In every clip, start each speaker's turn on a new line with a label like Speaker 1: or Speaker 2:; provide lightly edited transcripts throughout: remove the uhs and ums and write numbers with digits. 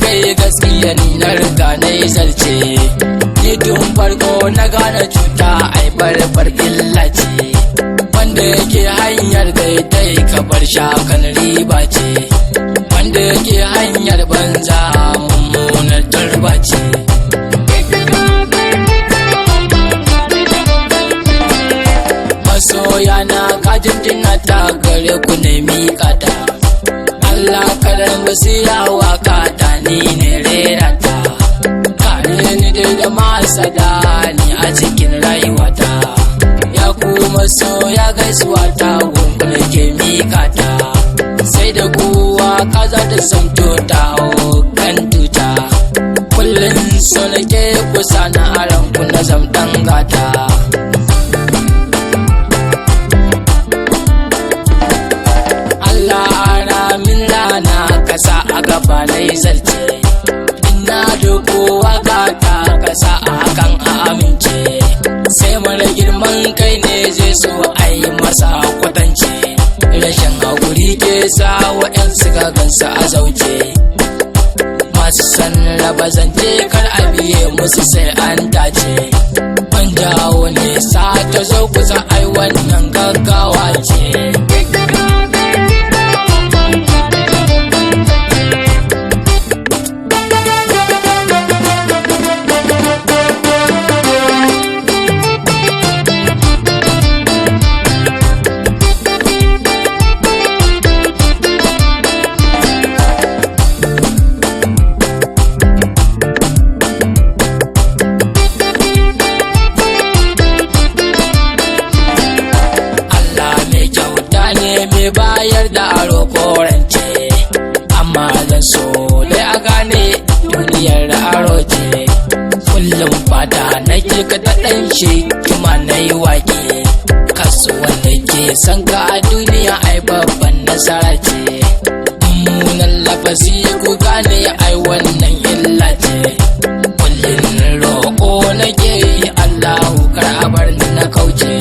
Speaker 1: kai gaskiya ni na riga na yi zarce ni tun farko na gane cuta ai barbar illa ce wanda yake hanyar daidai ka bar shakan riba ce wanda yake hanyar banza mummunar turba ce masoya na kajin jina ta gare ku ne miƙata Allah karan wasiya waka ta ni ne rera ta kare ni da masada ni a cikin rayuwata ya kuma so ya gaisuwa ta gungun ke mika ta sai da kuwa kaza da samto ta kan tuta kullun so nake kusa na aran ku na zamdan gata kasa a gaba na yi zarce ina doko waka ta kasa a hakan a amince sai mara girman kai ne zai so a yi masa kwatance rashin haƙuri ke sa waɗansu gagansa a zauce masu san raba zance kar a biye musu sai an dace ban jawo ne sa ta zo kusa ai wannan gaggawa ce mai bayar da aro korance amma zan so dai a gane duniyar da aro ce kullum fata nake ka ta dan shi kuma nayi wake kasuwan da ke san ka a duniya ai babban nasara ce mummunan lafazi ku gane ai wannan illa ce kullum roƙo nake yi Allahu kar a bar ni na kauce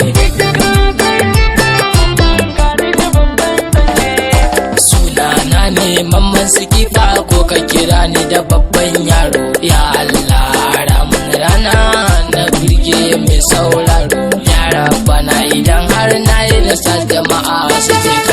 Speaker 1: mamman sikifa ko ka kira ni da babban yaro ya Allah ramin rana na birge mai sauraro ya rabana idan har na yi nasa jama'a su ce